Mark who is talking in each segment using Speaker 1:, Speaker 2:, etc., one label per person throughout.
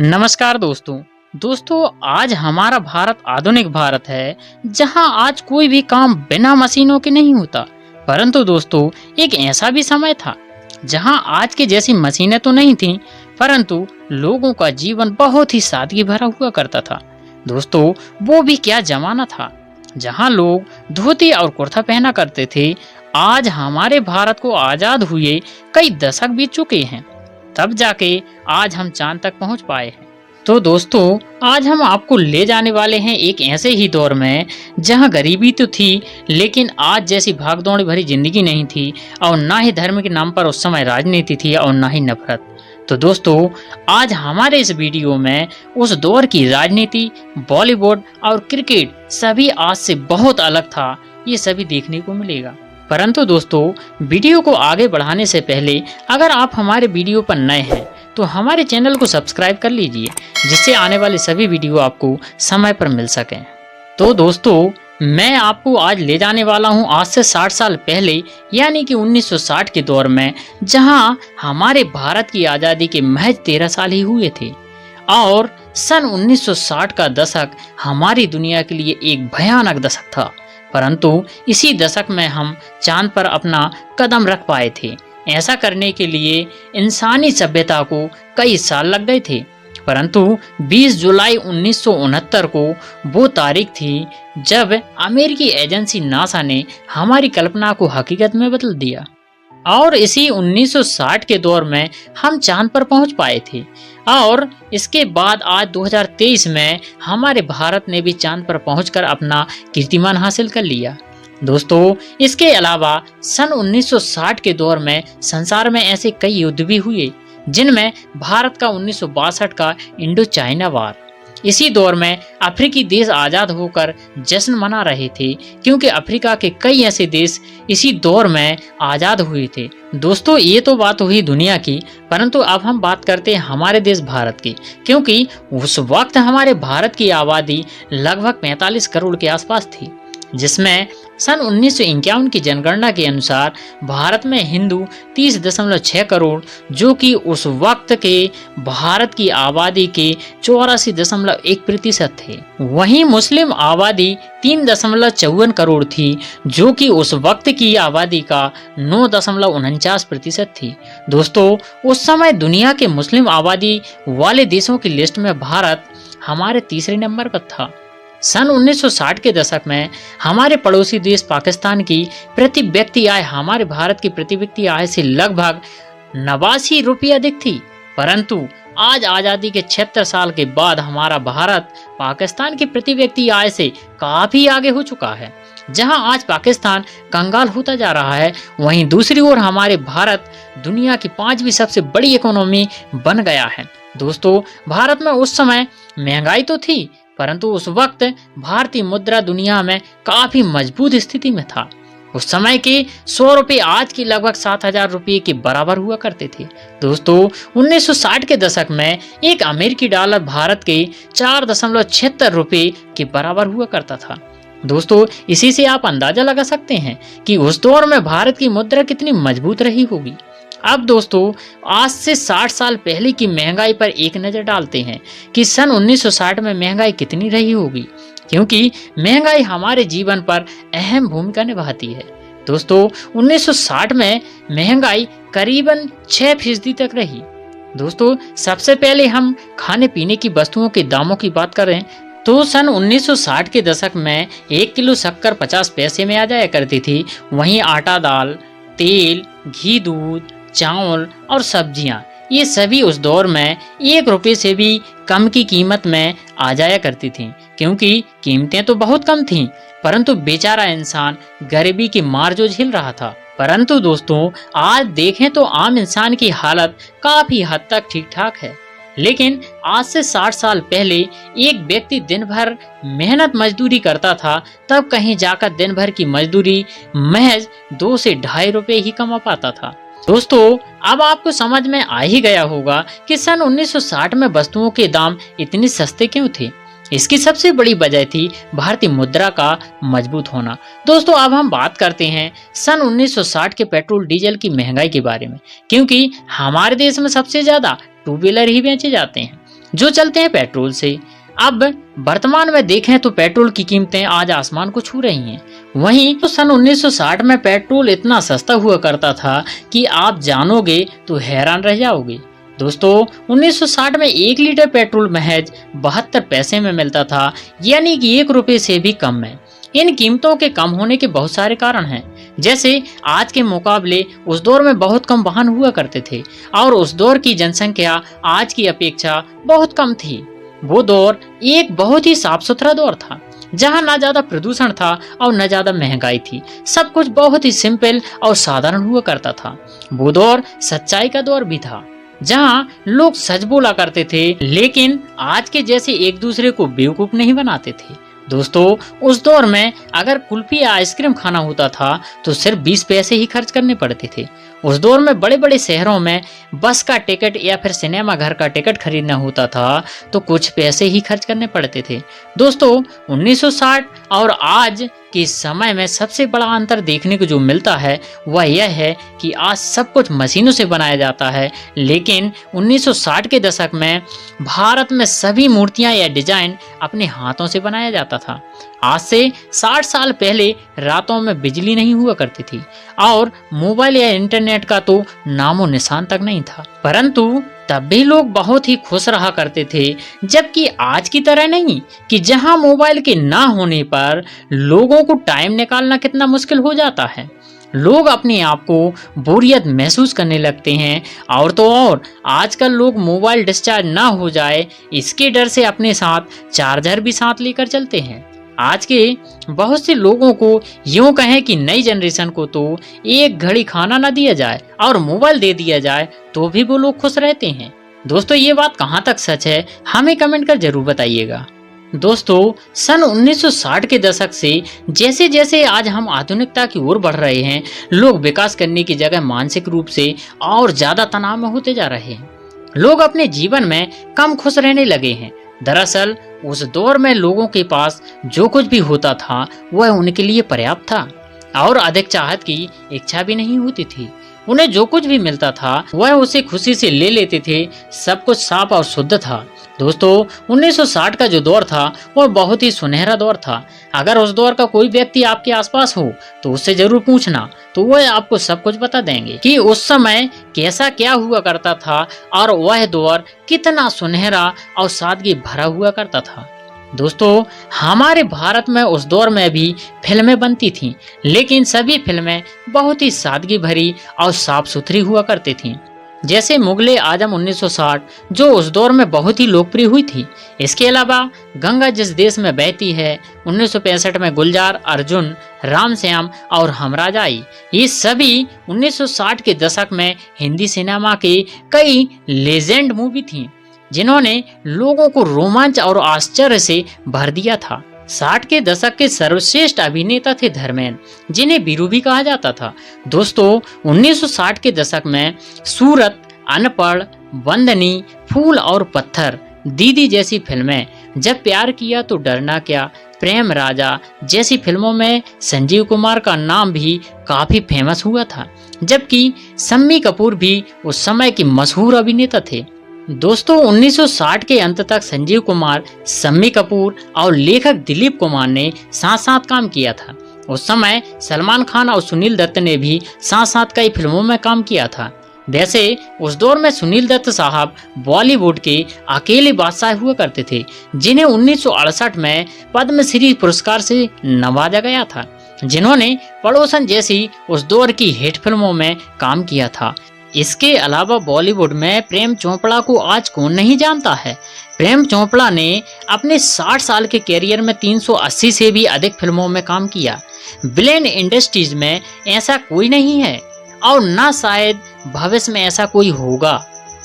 Speaker 1: नमस्कार दोस्तों आज हमारा भारत आधुनिक भारत है जहां आज कोई भी काम बिना मशीनों के नहीं होता। परंतु दोस्तों एक ऐसा भी समय था जहां आज के जैसी मशीनें तो नहीं थीं, परंतु लोगों का जीवन बहुत ही सादगी भरा हुआ करता था। दोस्तों वो भी क्या जमाना था जहां लोग धोती और कुर्ता पहना करते थे। आज हमारे भारत को आजाद हुए कई दशक बीत चुके हैं, तब जाके आज हम चांद तक पहुंच पाए हैं। तो दोस्तों आज हम आपको ले जाने वाले हैं एक ऐसे ही दौर में जहां गरीबी तो थी, लेकिन आज जैसी भागदौड़ भरी जिंदगी नहीं थी और ना ही धर्म के नाम पर उस समय राजनीति थी और ना ही नफरत। तो दोस्तों आज हमारे इस वीडियो में उस दौर की राजनीति, बॉलीवुड और क्रिकेट सभी आज से बहुत अलग था, ये सभी देखने को मिलेगा। परंतु दोस्तों वीडियो को आगे बढ़ाने से पहले अगर आप हमारे वीडियो पर नए हैं तो हमारे चैनल को सब्सक्राइब कर लीजिए, जिससे आने वाले सभी वीडियो आपको समय पर मिल सकें। तो दोस्तों मैं आपको आज ले जाने वाला हूं आज से 60 साल पहले, यानी कि 1960 के दौर में, जहां हमारे भारत की आज़ादी के महज 13 साल ही हुए थे और सन 1960 का दशक हमारी दुनिया के लिए एक भयानक दशक था। परंतु इसी दशक में हम चांद पर अपना कदम रख पाए थे। ऐसा करने के लिए इंसानी सभ्यता को कई साल लग गए थे, परंतु 20 जुलाई 1969 को वो तारीख थी जब अमेरिकी एजेंसी नासा ने हमारी कल्पना को हकीकत में बदल दिया और इसी 1960 के दौर में हम चांद पर पहुंच पाए थे। और इसके बाद आज 2023 में हमारे भारत ने भी चांद पर पहुंचकर अपना कीर्तिमान हासिल कर लिया। दोस्तों इसके अलावा सन 1960 के दौर में संसार में ऐसे कई युद्ध भी हुए, जिनमें भारत का 1962 का इंडो चाइना वार। इसी दौर में अफ्रीकी देश आज़ाद होकर जश्न मना रहे थे, क्योंकि अफ्रीका के कई ऐसे देश इसी दौर में आज़ाद हुए थे। दोस्तों ये तो बात हुई दुनिया की, परंतु अब हम बात करते हैं हमारे देश भारत की, क्योंकि उस वक्त हमारे भारत की आबादी लगभग 45 करोड़ के आसपास थी, जिसमें सन 1951 की जनगणना के अनुसार भारत में हिंदू 30.6 करोड़, जो कि उस वक्त के भारत की आबादी के 84.1% थे। वहीं मुस्लिम आबादी 3.54 करोड़ थी, जो कि उस वक्त की आबादी का 9.49% थी। दोस्तों उस समय दुनिया के मुस्लिम आबादी वाले देशों की लिस्ट में भारत हमारे तीसरे नंबर पर था। सन 1960 के दशक में हमारे पड़ोसी देश पाकिस्तान की प्रति व्यक्ति आय हमारे भारत की प्रति व्यक्ति आय से लगभग 89 रुपये अधिक थी। परंतु आज आज़ादी के 76 साल के बाद हमारा भारत पाकिस्तान की प्रति व्यक्ति आय से काफी आगे हो चुका है। जहां आज पाकिस्तान कंगाल होता जा रहा है, वहीं दूसरी ओर हमारे भारत दुनिया की 5वीं सबसे बड़ी इकोनॉमी बन गया है। दोस्तों भारत में उस समय महंगाई तो थी, परंतु उस वक्त भारतीय मुद्रा दुनिया में काफी मजबूत स्थिति में था। उस समय के 100 रुपये आज की लगभग 7,000 रुपये के बराबर हुआ करते थे। दोस्तों 1960 के दशक में एक अमेरिकी डॉलर भारत के 4.76 रुपये के बराबर हुआ करता था। दोस्तों इसी से आप अंदाजा लगा सकते हैं कि उस दौर में भारत की मुद्रा कितनी मजबूत रही होगी। अब दोस्तों आज से 60 साल पहले की महंगाई पर एक नज़र डालते हैं कि सन 1960 में महंगाई कितनी रही होगी, क्योंकि महंगाई हमारे जीवन पर अहम भूमिका निभाती है। दोस्तों 1960 में महंगाई करीबन 6% तक रही। दोस्तों सबसे पहले हम खाने पीने की वस्तुओं के दामों की बात करें तो सन 1960 के दशक में 1 किलो शक्कर 50 पैसे में आ जाया करती थी। वहीं आटा, दाल, तेल, घी, दूध, चावल और सब्जियां, ये सभी उस दौर में 1 रुपये से भी कम की कीमत में आ जाया करती थीं, क्योंकि कीमतें तो बहुत कम थीं, परंतु बेचारा इंसान गरीबी की मार जो झेल रहा था। परंतु दोस्तों आज देखें तो आम इंसान की हालत काफी हद तक ठीक ठाक है, लेकिन आज से 60 साल पहले एक व्यक्ति दिन भर मेहनत मजदूरी करता था, तब कहीं जाकर दिन भर की मजदूरी महज 2 से 2.5 रुपये ही कमा पाता था। दोस्तों अब आपको समझ में आ ही गया होगा कि सन 1960 में वस्तुओं के दाम इतने सस्ते क्यों थे। इसकी सबसे बड़ी वजह थी भारतीय मुद्रा का मजबूत होना। दोस्तों अब हम बात करते हैं सन 1960 के पेट्रोल डीजल की महंगाई के बारे में, क्योंकि हमारे देश में सबसे ज्यादा टू व्हीलर ही बेचे जाते हैं। जो चलते हैं पेट्रोल से। अब वर्तमान में देखें तो पेट्रोल की कीमतें आज आसमान को छू रही हैं। वहीं तो सन 1960 में पेट्रोल इतना सस्ता हुआ करता था कि आप जानोगे तो हैरान रह जाओगे। दोस्तों 1960 में 1 लीटर पेट्रोल महज 72 पैसे में मिलता था, यानी कि 1 रुपए से भी कम में। इन कीमतों के कम होने के बहुत सारे कारण हैं, जैसे आज के मुकाबले उस दौर में बहुत कम वाहन हुआ करते थे और उस दौर की जनसंख्या आज की अपेक्षा बहुत कम थी। वो दौर एक बहुत ही साफ सुथरा दौर था, जहाँ ना ज्यादा प्रदूषण था और न ज्यादा महंगाई थी। सब कुछ बहुत ही सिंपल और साधारण हुआ करता था। वो दौर सच्चाई का दौर भी था, जहाँ लोग सच बोला करते थे, लेकिन आज के जैसे एक दूसरे को बेवकूफ नहीं बनाते थे। दोस्तों उस दौर में अगर कुल्फी या आइसक्रीम खाना होता था तो सिर्फ 20 पैसे ही खर्च करने पड़ते थे। उस दौर में बड़े बड़े शहरों में बस का टिकट या फिर सिनेमा घर का टिकट खरीदना होता था तो कुछ पैसे ही खर्च करने पड़ते थे। दोस्तों 1960 और आज के समय में सबसे बड़ा अंतर देखने को जो मिलता है वह यह है कि आज सब कुछ मशीनों से बनाया जाता है, लेकिन 1960 के दशक में भारत में सभी मूर्तियां या डिजाइन अपने हाथों से बनाया जाता था। आज से 60 साल पहले रातों में बिजली नहीं हुआ करती थी और मोबाइल या इंटरनेट का तो नामो निशान तक नहीं था, परंतु तब भी लोग बहुत ही खुश रहा करते थे। जबकि आज की तरह नहीं कि जहां मोबाइल के ना होने पर लोगों को टाइम निकालना कितना मुश्किल हो जाता है। लोग अपने आप को बोरियत महसूस करने लगते हैं और तो और आजकल लोग मोबाइल डिस्चार्ज ना हो जाए इसके डर से अपने साथ चार्जर भी साथ लेकर चलते हैं। आज के बहुत से लोगों को यूं कहें कि नई जनरेशन को तो एक घड़ी खाना ना दिया जाए और मोबाइल दे दिया जाए तो भी वो लोग खुश रहते हैं। दोस्तों ये बात कहाँ तक सच है हमें कमेंट कर जरूर बताइएगा। दोस्तों सन 1960 के दशक से जैसे जैसे आज हम आधुनिकता की ओर बढ़ रहे हैं, लोग विकास करने की जगह मानसिक रूप से और ज्यादा तनाव में होते जा रहे हैं। लोग अपने जीवन में कम खुश रहने लगे हैं। दरअसल उस दौर में लोगों के पास जो कुछ भी होता था वह उनके लिए पर्याप्त था और अधिक चाहत की इच्छा भी नहीं होती थी। उन्हें जो कुछ भी मिलता था वह उसे खुशी से ले लेते थे। सब कुछ साफ और शुद्ध था। दोस्तों 1960 का जो दौर था वह बहुत ही सुनहरा दौर था। अगर उस दौर का कोई व्यक्ति आपके आसपास हो तो उससे जरूर पूछना, तो वह आपको सब कुछ बता देंगे कि उस समय कैसा क्या हुआ करता था और वह दौर कितना सुनहरा और सादगी भरा हुआ करता था। दोस्तों हमारे भारत में उस दौर में भी फिल्में बनती थीं, लेकिन सभी फिल्में बहुत ही सादगी भरी और साफ सुथरी हुआ करती थीं। जैसे मुगले आजम 1960 जो उस दौर में बहुत ही लोकप्रिय हुई थी। इसके अलावा गंगा जिस देश में बहती है 1965 में गुलजार, अर्जुन, राम श्याम और हमराज आई, ये सभी 1960 के दशक में हिंदी सिनेमा के कई लेजेंड मूवी थी जिन्होंने लोगों को रोमांच और आश्चर्य से भर दिया था। 60 के दशक के सर्वश्रेष्ठ अभिनेता थे धर्मेंद्र, जिन्हें वीरू भी कहा जाता था। दोस्तों 1960 के दशक में सूरत, अनपढ़, बंदनी, फूल और पत्थर, दीदी जैसी फिल्में, जब प्यार किया तो डरना क्या, प्रेम राजा जैसी फिल्मों में संजीव कुमार का नाम भी काफी फेमस हुआ था, जबकि शम्मी कपूर भी उस समय के मशहूर अभिनेता थे। दोस्तों 1960 के अंत तक संजीव कुमार, शम्मी कपूर और लेखक दिलीप कुमार ने साथ साथ काम किया था। उस समय सलमान खान और सुनील दत्त ने भी साथ साथ कई फिल्मों में काम किया था। वैसे उस दौर में सुनील दत्त साहब बॉलीवुड के अकेले बादशाह हुआ करते थे, जिन्हें 1968 में पद्मश्री पुरस्कार से नवाजा गया था, जिन्होंने पड़ोसन जैसी उस दौर की हिट फिल्मों में काम किया था। इसके अलावा बॉलीवुड में प्रेम चोपड़ा को आज कौन नहीं जानता है। प्रेम चोपड़ा ने अपने 60 साल के कैरियर में 380 से भी अधिक फिल्मों में काम किया। विलेन इंडस्ट्रीज में ऐसा कोई नहीं है और ना शायद भविष्य में ऐसा कोई होगा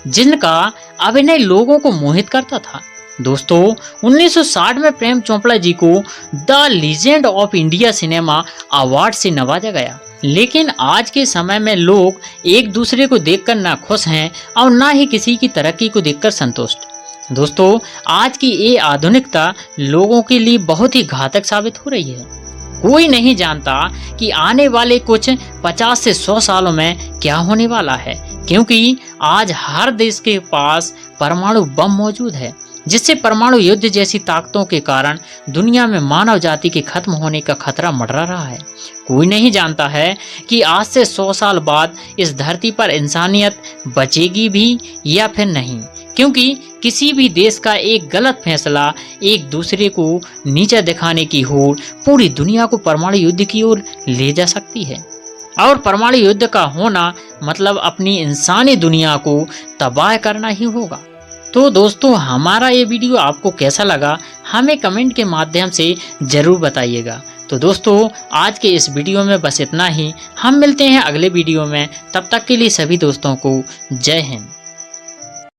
Speaker 1: जिनका अभिनय लोगों को मोहित करता था। दोस्तों 1960 में प्रेम चोपड़ा जी को the legend of India cinema award से नवाजा गया, लेकिन आज के समय में लोग एक दूसरे को देखकर ना खुश हैं और ना ही किसी की तरक्की को देखकर संतुष्ट। दोस्तों आज की ये आधुनिकता लोगों के लिए बहुत ही घातक साबित हो रही है। कोई नहीं जानता कि आने वाले कुछ 50 से 100 सालों में क्या होने वाला है, क्योंकि आज हर देश के पास परमाणु बम मौजूद है, जिससे परमाणु युद्ध जैसी ताकतों के कारण दुनिया में मानव जाति के खत्म होने का खतरा मंडरा रहा है। कोई नहीं जानता है कि आज से 100 साल बाद इस धरती पर इंसानियत बचेगी भी या फिर नहीं, क्योंकि किसी भी देश का एक गलत फैसला एक दूसरे को नीचा दिखाने की होड़ पूरी दुनिया को परमाणु युद्ध की ओर ले जा सकती है। और परमाणु युद्ध का होना मतलब अपनी इंसानी दुनिया को तबाह करना ही होगा। तो दोस्तों, हमारा ये वीडियो आपको कैसा लगा हमें कमेंट के माध्यम से जरूर बताइएगा। तो दोस्तों, आज के इस वीडियो में बस इतना ही। हम मिलते हैं अगले वीडियो में, तब तक के लिए सभी दोस्तों को जय हिंद।